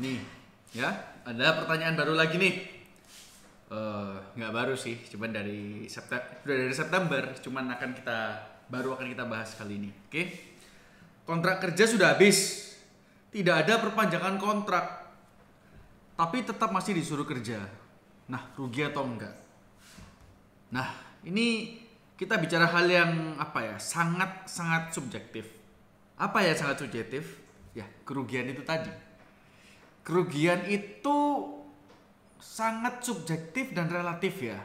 Nih, ya, ada pertanyaan baru lagi nih. Nggak baru sih, cuman dari September, cuman baru akan kita bahas kali ini. Oke? Kontrak kerja sudah habis, tidak ada perpanjangan kontrak, tapi tetap masih disuruh kerja. Nah, rugi atau enggak? Nah, ini kita bicara hal yang sangat subjektif. Apa ya sangat subjektif? Ya, kerugian itu tadi. Kerugian itu sangat subjektif dan relatif ya.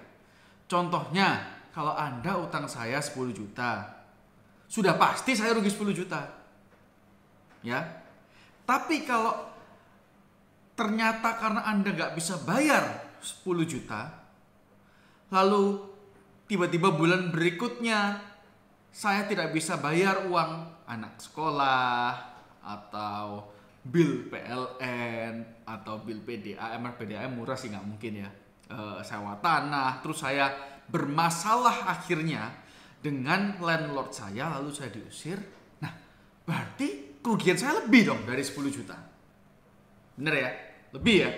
Contohnya, kalau Anda utang saya 10 juta, sudah pasti saya rugi 10 juta. Ya. Tapi kalau ternyata karena Anda nggak bisa bayar 10 juta, lalu tiba-tiba bulan berikutnya saya tidak bisa bayar uang anak sekolah atau bill PLN atau bill PDAM murah sih nggak mungkin ya, sewa tanah, terus saya bermasalah akhirnya dengan landlord saya lalu saya diusir. Nah, berarti kerugian saya lebih dong dari 10 juta. Bener ya? Lebih ya?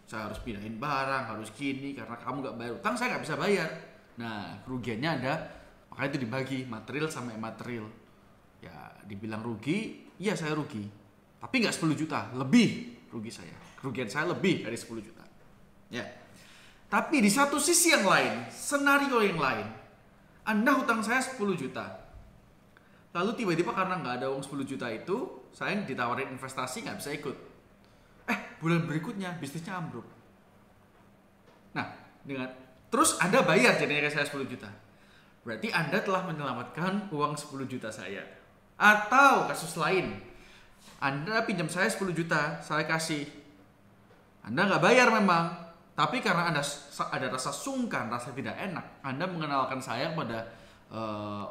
Saya harus pindahin barang, harus gini karena kamu nggak bayar utang, saya nggak bisa bayar. Nah, kerugiannya ada, makanya itu dibagi material sama imaterial. Ya, dibilang rugi, iya saya rugi. Tapi nggak 10 juta, lebih rugi saya. Kerugian saya lebih dari 10 juta. Ya. Tapi di satu sisi yang lain, senario yang lain, Anda hutang saya 10 juta. Lalu tiba-tiba karena nggak ada uang 10 juta itu, saya ditawarin investasi nggak bisa ikut. Bulan berikutnya bisnisnya ambruk. Nah, terus Anda bayar jadinya ke saya 10 juta. Berarti Anda telah menyelamatkan uang 10 juta saya. Atau kasus lain, Anda pinjam saya 10 juta, saya kasih. Anda nggak bayar memang, tapi karena Anda ada rasa sungkan, rasa tidak enak, Anda mengenalkan saya kepada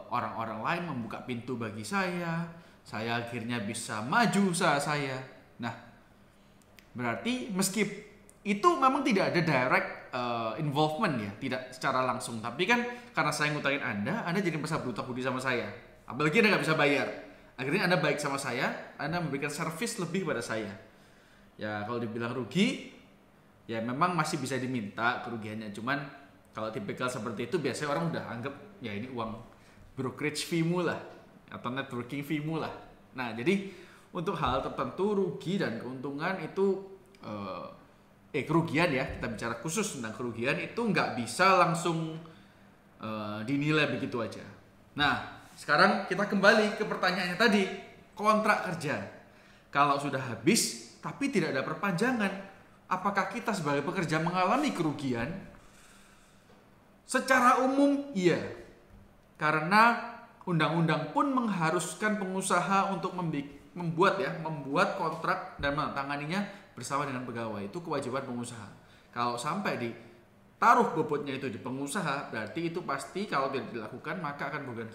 orang-orang lain, membuka pintu bagi saya akhirnya bisa maju usaha saya. Nah, berarti meski itu memang tidak ada direct involvement ya, tidak secara langsung, tapi kan karena saya ngutangin Anda jadi merasa berutang budi sama saya. Apalagi Anda nggak bisa bayar. Akhirnya Anda baik sama saya, Anda memberikan servis lebih pada saya. Ya kalau dibilang rugi, ya memang masih bisa diminta kerugiannya. Cuman kalau tipikal seperti itu biasanya orang udah anggap ya ini uang brokerage fee-mu lah atau networking fee-mu lah. Nah jadi untuk hal tertentu rugi dan keuntungan itu kerugian ya, kita bicara khusus tentang kerugian itu nggak bisa langsung dinilai begitu aja. Nah sekarang kita kembali ke pertanyaannya tadi, kontrak kerja kalau sudah habis tapi tidak ada perpanjangan, apakah kita sebagai pekerja mengalami kerugian? Secara umum iya, karena undang-undang pun mengharuskan pengusaha untuk membuat kontrak dan menandatanganinya bersama dengan pegawai. Itu kewajiban pengusaha. Kalau sampai ditaruh bobotnya itu di pengusaha, berarti itu pasti kalau tidak dilakukan maka akan merugikan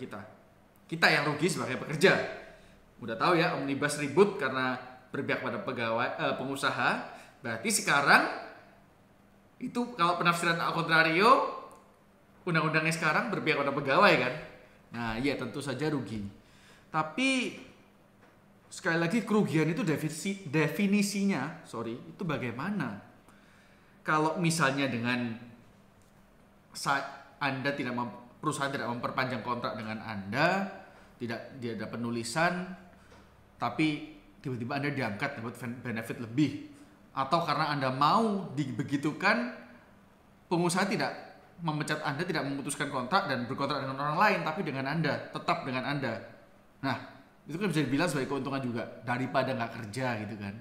kita yang rugi sebagai pekerja. Udah tahu ya, omnibus ribut karena berpihak pada pengusaha. Berarti sekarang itu kalau penafsiran al contrario, undang-undangnya sekarang berpihak pada pegawai kan. Nah iya tentu saja rugi. Tapi sekali lagi kerugian itu definisinya itu bagaimana? Kalau misalnya dengan perusahaan tidak memperpanjang kontrak dengan Anda, tidak ada penulisan, tapi tiba-tiba Anda diangkat dapat benefit lebih, atau karena Anda mau dibegitukan, pengusaha tidak memecat Anda, tidak memutuskan kontrak dan berkontrak dengan orang lain, tapi dengan Anda, tetap dengan Anda. Nah, itu kan bisa dibilang sebagai keuntungan juga daripada nggak kerja gitu kan.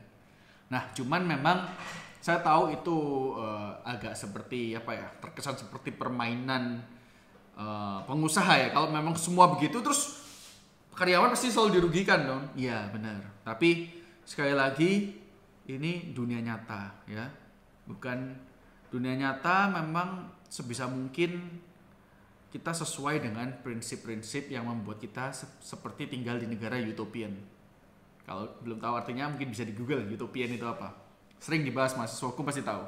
Nah, cuman memang saya tahu itu agak seperti terkesan seperti permainan pengusaha ya. Kalau memang semua begitu terus karyawan pasti selalu dirugikan dong. Iya benar. Tapi sekali lagi ini dunia nyata ya, bukan dunia nyata. Memang sebisa mungkin kita sesuai dengan prinsip-prinsip yang membuat kita seperti tinggal di negara utopian. Kalau belum tahu artinya mungkin bisa di Google utopian itu apa. Sering dibahas mahasiswaku pasti tahu.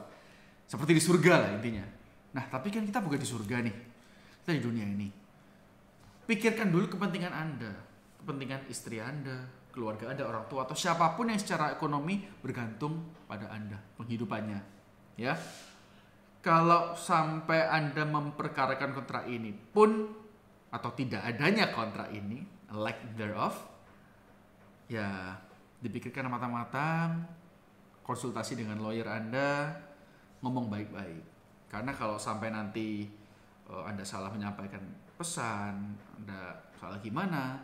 Seperti di surga lah intinya. Nah tapi kan kita bukan di surga nih, kita di dunia ini. Pikirkan dulu kepentingan Anda, kepentingan istri Anda, keluarga Anda, orang tua atau siapapun yang secara ekonomi bergantung pada Anda penghidupannya. Ya. Kalau sampai Anda memperkarakan kontrak ini pun atau tidak adanya kontrak ini, lack thereof, ya dipikirkan matang-matang, konsultasi dengan lawyer Anda, ngomong baik-baik. Karena kalau sampai nanti Anda salah menyampaikan pesan, Anda salah gimana,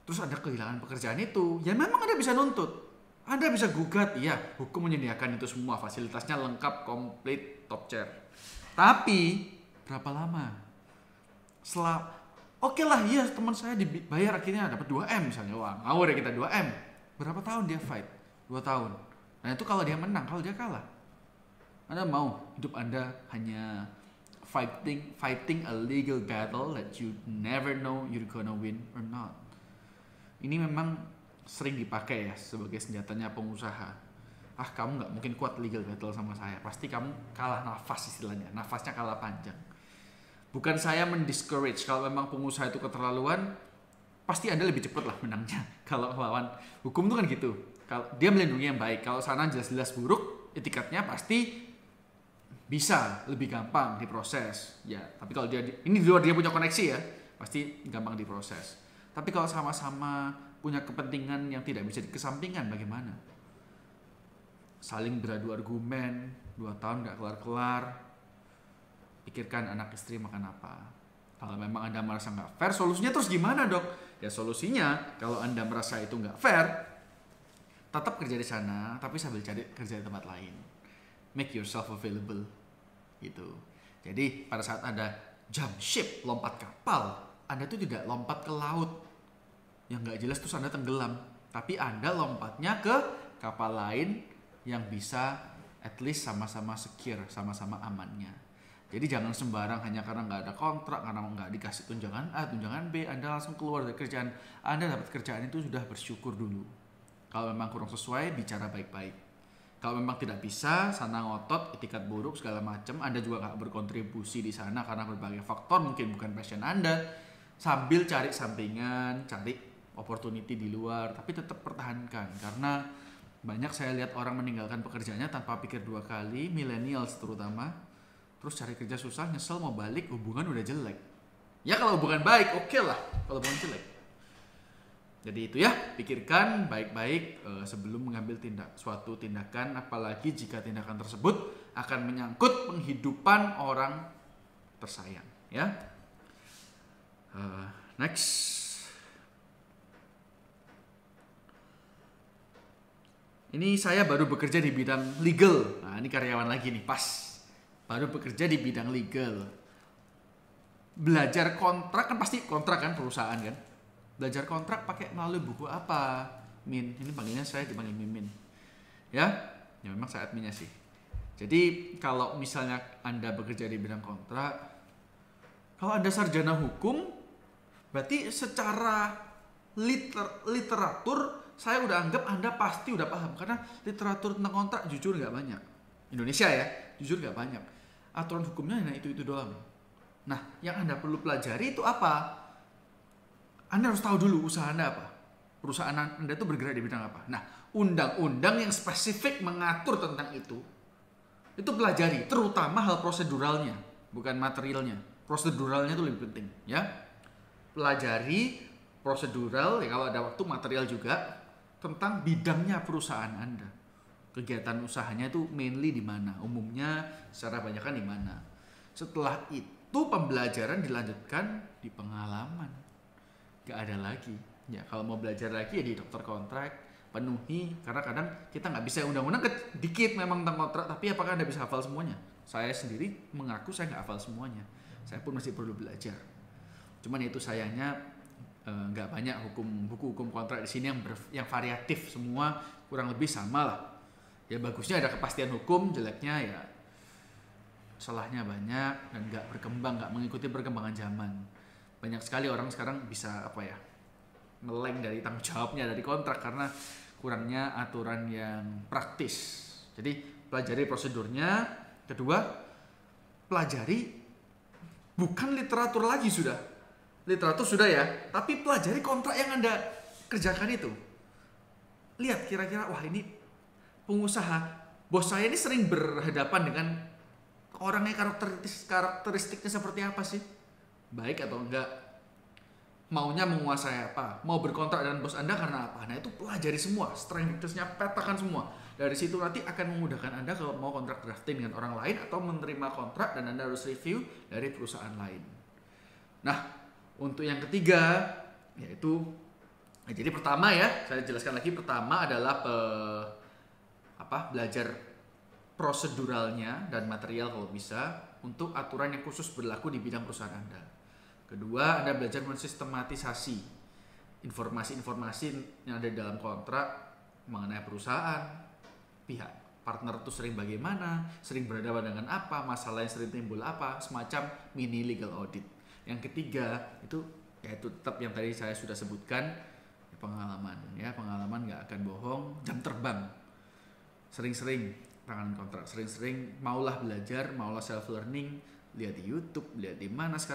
terus Anda kehilangan pekerjaan itu, ya memang Anda bisa nuntut. Anda bisa gugat, iya, hukum menyediakan itu semua, fasilitasnya lengkap, komplit, top chair. Tapi berapa lama? Oke lah, iya teman saya dibayar akhirnya dapat 2M misalnya, wah ngawur ya kita 2M. Berapa tahun dia fight? 2 tahun. Nah itu kalau dia menang, kalau dia kalah. Anda mau hidup Anda hanya fighting a legal battle that you never know you're gonna win or not. Ini memang sering dipakai ya sebagai senjatanya pengusaha. Kamu nggak mungkin kuat legal battle sama saya, pasti kamu kalah nafas istilahnya, nafasnya kalah panjang. Bukan saya mendiscourage, kalau memang pengusaha itu keterlaluan, pasti Anda lebih cepat lah menangnya. Kalau melawan hukum itu kan gitu, kalau dia melindungi yang baik, kalau sana jelas-jelas buruk, etikatnya pasti bisa lebih gampang diproses. Ya, tapi kalau ini di luar dia punya koneksi ya, pasti gampang diproses. Tapi kalau sama-sama punya kepentingan yang tidak bisa dikesampingkan, bagaimana? Saling beradu argumen 2 tahun gak kelar-kelar. Pikirkan anak istri makan apa. Kalau memang Anda merasa gak fair, solusinya terus gimana dok? Ya solusinya kalau Anda merasa itu gak fair, tetap kerja di sana tapi sambil cari kerja di tempat lain. Make yourself available gitu. Jadi pada saat Anda jump ship, lompat kapal, Anda tuh tidak lompat ke laut yang gak jelas terus Anda tenggelam, tapi Anda lompatnya ke kapal lain yang bisa at least sama-sama secure, sama-sama amannya. Jadi jangan sembarang hanya karena gak ada kontrak, karena gak dikasih tunjangan A, tunjangan B, Anda langsung keluar dari kerjaan. Anda dapat kerjaan itu sudah bersyukur dulu. Kalau memang kurang sesuai, bicara baik-baik. Kalau memang tidak bisa, sana ngotot, etikat buruk segala macam, Anda juga gak berkontribusi di sana karena berbagai faktor, mungkin bukan passion Anda, sambil cari sampingan, cari opportunity di luar, tapi tetap pertahankan. Karena banyak saya lihat orang meninggalkan pekerjaannya tanpa pikir 2 kali, millennials terutama, terus cari kerja susah, nyesel mau balik, hubungan udah jelek. Ya kalau hubungan baik, oke lah, kalau hubungan jelek. Jadi itu ya, pikirkan baik-baik sebelum mengambil suatu tindakan, apalagi jika tindakan tersebut akan menyangkut penghidupan orang tersayang. Ya, next. Ini saya baru bekerja di bidang legal. Nah, ini karyawan lagi nih, pas. Baru bekerja di bidang legal. Belajar kontrak kan pasti kontrak kan perusahaan kan. Belajar kontrak pakai melalui buku apa? Min. Ini panggilnya saya dipanggil Mimin. Ya memang saya adminnya sih. Jadi kalau misalnya Anda bekerja di bidang kontrak, kalau Anda sarjana hukum, berarti secara literatur saya udah anggap Anda pasti udah paham, karena literatur tentang kontrak jujur nggak banyak. Indonesia ya, jujur nggak banyak. Aturan hukumnya hanya itu doang. Nah, yang Anda perlu pelajari itu apa? Anda harus tahu dulu usaha Anda apa. Perusahaan Anda itu bergerak di bidang apa. Nah, undang-undang yang spesifik mengatur tentang itu pelajari, terutama hal proseduralnya, bukan materialnya. Proseduralnya itu lebih penting, ya. Pelajari prosedural, ya kalau ada waktu material juga, tentang bidangnya perusahaan Anda. Kegiatan usahanya itu mainly di mana, umumnya secara banyakan di mana. Setelah itu pembelajaran dilanjutkan di pengalaman. Gak ada lagi. Ya kalau mau belajar lagi ya di dokter kontrak, penuhi, karena kadang kita nggak bisa undang-undang dikit memang tentang kontrak, tapi apakah Anda bisa hafal semuanya? Saya sendiri mengaku saya nggak hafal semuanya. Saya pun masih perlu belajar. Cuman itu sayangnya nggak banyak buku hukum kontrak di sini yang variatif, semua kurang lebih sama lah. Ya bagusnya ada kepastian hukum, jeleknya ya salahnya banyak dan nggak berkembang, nggak mengikuti perkembangan zaman. Banyak sekali orang sekarang bisa meleng dari tanggung jawabnya dari kontrak karena kurangnya aturan yang praktis. Jadi pelajari prosedurnya. Kedua, pelajari bukan literatur lagi sudah. Literatur sudah ya, tapi pelajari kontrak yang Anda kerjakan itu. Lihat kira-kira, wah ini pengusaha, bos saya ini sering berhadapan dengan orangnya, karakteristiknya seperti apa sih? Baik atau enggak? Maunya menguasai apa? Mau berkontrak dengan bos Anda karena apa? Nah itu pelajari semua, strength weakness-nya petakan semua. Dari situ nanti akan memudahkan Anda kalau mau kontrak drafting dengan orang lain atau menerima kontrak dan Anda harus review dari perusahaan lain. Nah, untuk yang ketiga yaitu, jadi pertama ya, saya jelaskan lagi, pertama adalah belajar proseduralnya dan material kalau bisa untuk aturan yang khusus berlaku di bidang perusahaan Anda. Kedua, Anda belajar mensistematisasi informasi-informasi yang ada di dalam kontrak mengenai perusahaan, pihak partner itu sering bagaimana, sering berhadapan dengan apa, masalah yang sering timbul apa, semacam mini legal audit. Yang ketiga itu yaitu tetap yang tadi saya sudah sebutkan, pengalaman ya, pengalaman nggak akan bohong, jam terbang. Sering-sering tangan kontrak, sering-sering maulah belajar, maulah self learning, lihat di YouTube, lihat di mana sekarang